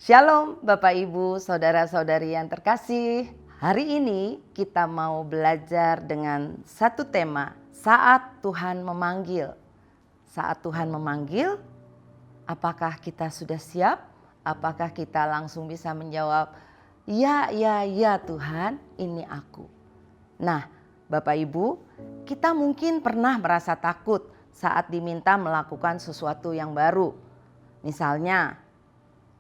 Shalom Bapak Ibu, Saudara-saudari yang terkasih. Hari ini kita mau belajar dengan satu tema, saat Tuhan memanggil. Saat Tuhan memanggil, apakah kita sudah siap? Apakah kita langsung bisa menjawab, ya Tuhan, ini aku. Nah, Bapak Ibu, kita mungkin pernah merasa takut saat diminta melakukan sesuatu yang baru. Misalnya,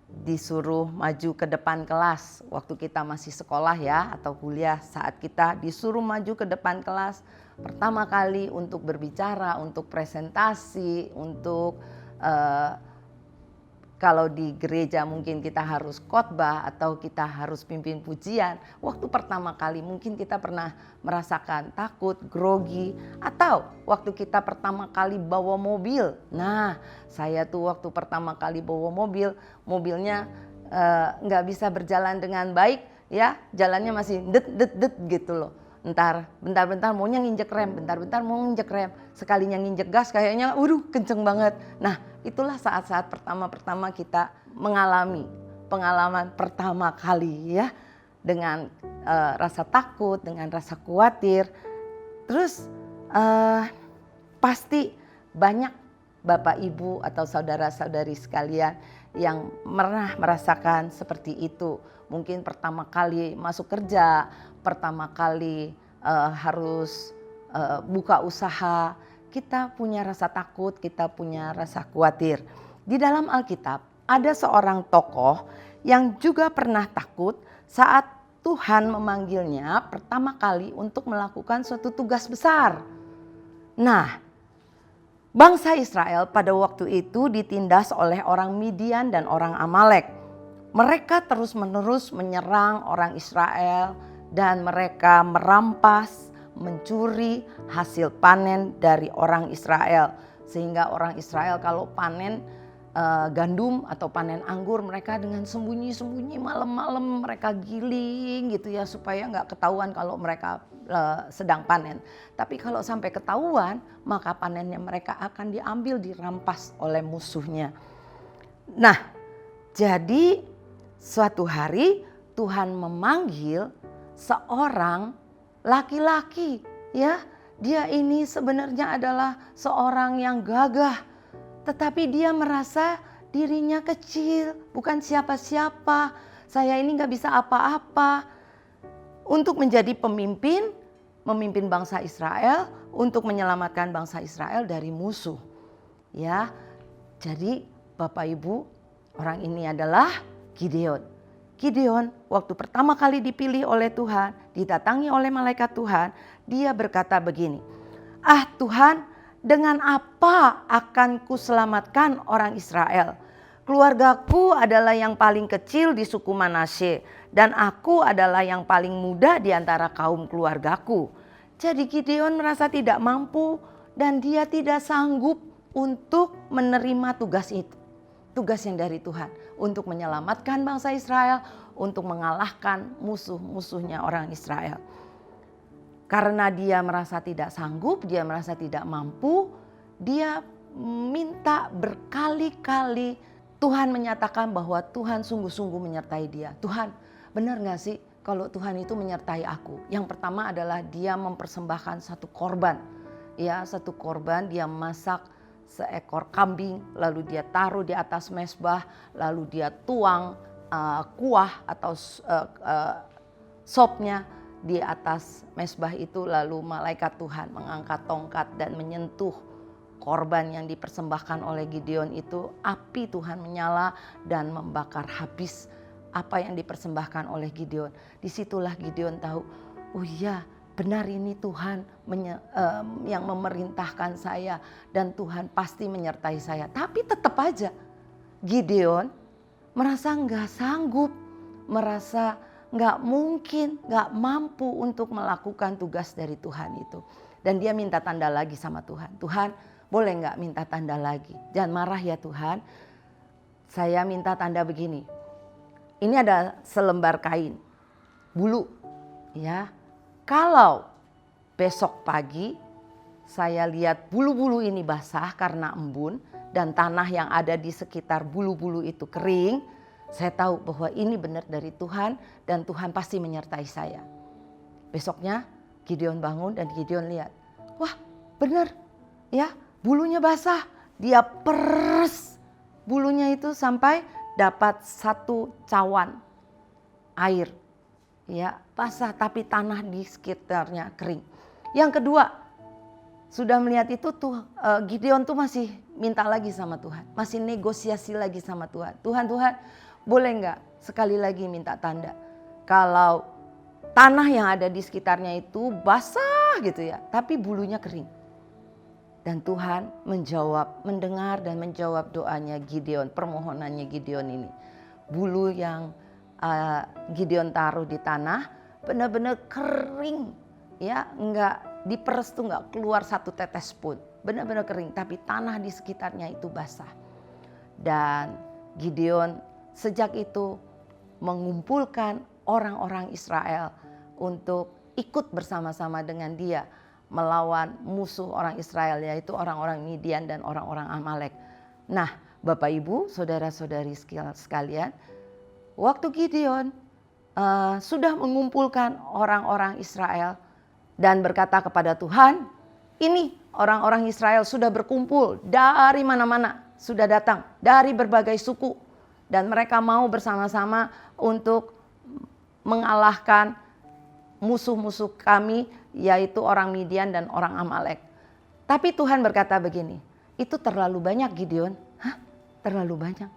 disuruh maju ke depan kelas waktu kita masih sekolah ya atau kuliah, saat kita disuruh maju ke depan kelas pertama kali untuk berbicara, untuk presentasi, untuk kalau di gereja mungkin kita harus khotbah atau kita harus pimpin pujian. Waktu pertama kali mungkin kita pernah merasakan takut, grogi, atau waktu kita pertama kali bawa mobil. Nah, saya tuh waktu pertama kali bawa mobil, mobilnya nggak bisa berjalan dengan baik, ya, jalannya masih det gitu loh. Bentar-bentar maunya nginjek rem, bentar-bentar mau nginjek rem. Sekalinya nginjek gas kayaknya kenceng banget. Nah, itulah saat-saat pertama-pertama kita mengalami pengalaman pertama kali ya. Dengan rasa takut, dengan rasa khawatir. Terus pasti banyak Bapak Ibu atau saudara-saudari sekalian yang pernah merasakan seperti itu. Mungkin pertama kali masuk kerja, pertama kali harus buka usaha, kita punya rasa takut, kita punya rasa khawatir. Di dalam Alkitab ada seorang tokoh yang juga pernah takut saat Tuhan memanggilnya pertama kali untuk melakukan suatu tugas besar. Nah, bangsa Israel pada waktu itu ditindas oleh orang Midian dan orang Amalek. Mereka terus-menerus menyerang orang Israel dan mereka merampas, mencuri hasil panen dari orang Israel. Sehingga orang Israel kalau panen gandum atau panen anggur, mereka dengan sembunyi-sembunyi malam-malam mereka giling gitu ya, supaya nggak ketahuan kalau mereka sedang panen. Tapi kalau sampai ketahuan, maka panennya mereka akan diambil, dirampas oleh musuhnya. Nah, jadi suatu hari Tuhan memanggil seorang laki-laki, ya. Dia ini sebenarnya adalah seorang yang gagah, tetapi dia merasa dirinya kecil, bukan siapa-siapa. Saya ini gak bisa apa-apa. Untuk menjadi pemimpin, memimpin bangsa Israel, untuk menyelamatkan bangsa Israel dari musuh. Ya, jadi Bapak Ibu, orang ini adalah Gideon. Gideon waktu pertama kali dipilih oleh Tuhan, didatangi oleh malaikat Tuhan, dia berkata begini, "Ah Tuhan, dengan apa akan kuselamatkan orang Israel? Keluargaku adalah yang paling kecil di suku Manasye dan aku adalah yang paling muda di antara kaum keluargaku." Jadi Gideon merasa tidak mampu dan dia tidak sanggup untuk menerima tugas itu. Tugas yang dari Tuhan untuk menyelamatkan bangsa Israel, untuk mengalahkan musuh-musuhnya orang Israel. Karena dia merasa tidak sanggup, dia merasa tidak mampu, dia minta berkali-kali. Tuhan menyatakan bahwa Tuhan sungguh-sungguh menyertai dia. Tuhan, benar gak sih kalau Tuhan itu menyertai aku? Yang pertama adalah dia mempersembahkan satu korban. Ya, satu korban, dia masak seekor kambing, lalu dia taruh di atas mezbah, lalu dia tuang kuah atau sopnya di atas mezbah itu, lalu malaikat Tuhan mengangkat tongkat dan menyentuh korban yang dipersembahkan oleh Gideon itu. Api Tuhan menyala dan membakar habis apa yang dipersembahkan oleh Gideon. Disitulah Gideon tahu, oh iya, benar ini Tuhan yang memerintahkan saya dan Tuhan pasti menyertai saya. Tapi tetap aja Gideon merasa nggak sanggup, merasa nggak mungkin, nggak mampu untuk melakukan tugas dari Tuhan itu. Dan dia minta tanda lagi sama Tuhan. Tuhan, boleh nggak minta tanda lagi? Jangan marah ya Tuhan. Saya minta tanda begini. Ini ada selembar kain, bulu, ya. Kalau besok pagi saya lihat bulu-bulu ini basah karena embun dan tanah yang ada di sekitar bulu-bulu itu kering, Saya tahu bahwa ini benar dari Tuhan dan Tuhan pasti menyertai saya. Besoknya Gideon bangun dan Gideon lihat, wah benar ya, bulunya basah. Dia peres bulunya itu sampai dapat 1 cawan air. Ya, basah tapi tanah di sekitarnya kering. Yang kedua, sudah melihat itu tuh Gideon tuh masih minta lagi sama Tuhan, masih negosiasi lagi sama Tuhan. Tuhan, boleh nggak sekali lagi minta tanda? Kalau tanah yang ada di sekitarnya itu basah gitu ya, tapi bulunya kering. Dan Tuhan mendengar dan menjawab doanya Gideon, permohonannya Gideon ini. Bulu yang Gideon taruh di tanah benar-benar kering, ya, nggak diperes tuh nggak keluar 1 tetes pun, benar-benar kering. Tapi tanah di sekitarnya itu basah. Dan Gideon sejak itu mengumpulkan orang-orang Israel untuk ikut bersama-sama dengan dia melawan musuh orang Israel, yaitu orang-orang Midian dan orang-orang Amalek. Nah, Bapak Ibu, saudara-saudari sekalian, waktu Gideon sudah mengumpulkan orang-orang Israel dan berkata kepada Tuhan, ini orang-orang Israel sudah berkumpul dari mana-mana, sudah datang dari berbagai suku, dan mereka mau bersama-sama untuk mengalahkan musuh-musuh kami, yaitu orang Midian dan orang Amalek. Tapi Tuhan berkata begini, itu terlalu banyak Gideon. Hah? Terlalu banyak?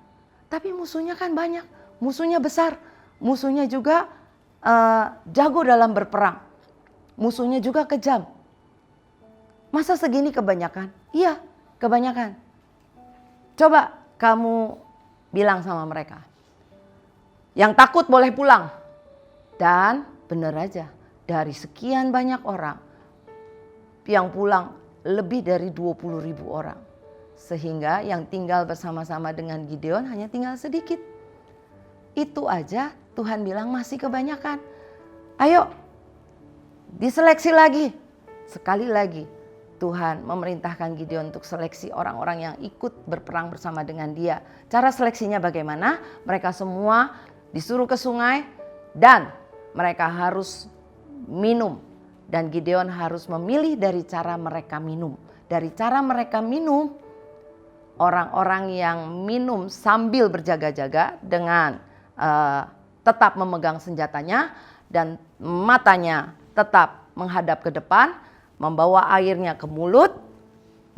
Tapi musuhnya kan banyak, musuhnya besar, musuhnya juga jago dalam berperang, musuhnya juga kejam. Masa segini kebanyakan? Iya, kebanyakan. Coba kamu bilang sama mereka, yang takut boleh pulang. Dan benar aja, dari sekian banyak orang, yang pulang lebih dari 20.000 orang. Sehingga yang tinggal bersama-sama dengan Gideon hanya tinggal sedikit. Itu aja Tuhan bilang masih kebanyakan. Ayo diseleksi lagi. Sekali lagi Tuhan memerintahkan Gideon untuk seleksi orang-orang yang ikut berperang bersama dengan dia. Cara seleksinya bagaimana? Mereka semua disuruh ke sungai dan mereka harus minum. Dan Gideon harus memilih dari cara mereka minum. Dari cara mereka minum, orang-orang yang minum sambil berjaga-jaga dengan tetap memegang senjatanya dan matanya tetap menghadap ke depan, membawa airnya ke mulut.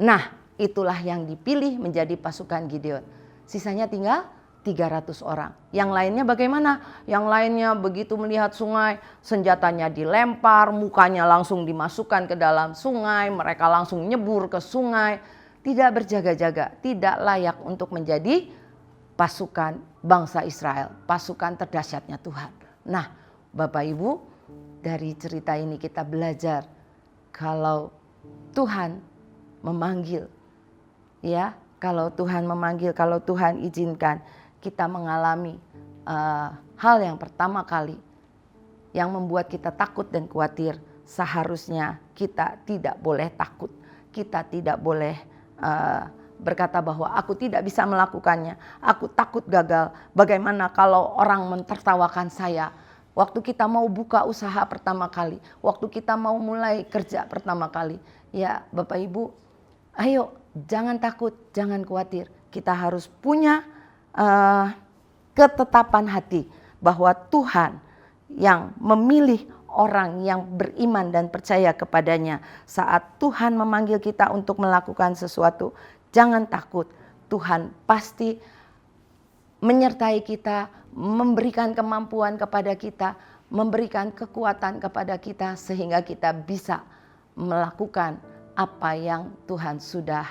Nah, itulah yang dipilih menjadi pasukan Gideon. Sisanya tinggal 300 orang. Yang lainnya bagaimana? Yang lainnya begitu melihat sungai, senjatanya dilempar, mukanya langsung dimasukkan ke dalam sungai, mereka langsung nyebur ke sungai. Tidak berjaga-jaga, tidak layak untuk menjadi pasukan bangsa Israel, pasukan terdahsyatnya Tuhan. Nah, Bapak Ibu, dari cerita ini kita belajar kalau Tuhan memanggil, ya, kalau Tuhan memanggil, kalau Tuhan izinkan kita mengalami hal yang pertama kali yang membuat kita takut dan khawatir, seharusnya kita tidak boleh takut. Kita tidak boleh berkata bahwa aku tidak bisa melakukannya, aku takut gagal. Bagaimana kalau orang mentertawakan saya? Waktu kita mau buka usaha pertama kali, waktu kita mau mulai kerja pertama kali. Ya Bapak Ibu, ayo jangan takut, jangan khawatir. Kita harus punya ketetapan hati bahwa Tuhan yang memilih orang yang beriman dan percaya kepadanya. Saat Tuhan memanggil kita untuk melakukan sesuatu, jangan takut. Tuhan pasti menyertai kita, memberikan kemampuan kepada kita, memberikan kekuatan kepada kita sehingga kita bisa melakukan apa yang Tuhan sudah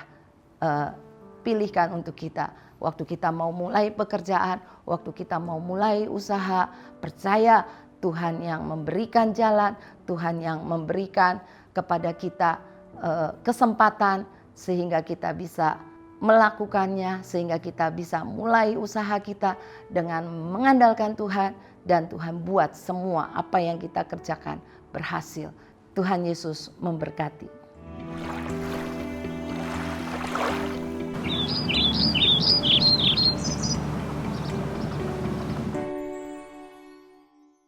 pilihkan untuk kita. Waktu kita mau mulai pekerjaan, waktu kita mau mulai usaha, percaya Tuhan yang memberikan jalan, Tuhan yang memberikan kepada kita kesempatan sehingga kita bisa melakukannya, sehingga kita bisa mulai usaha kita dengan mengandalkan Tuhan, dan Tuhan buat semua apa yang kita kerjakan berhasil. Tuhan Yesus memberkati.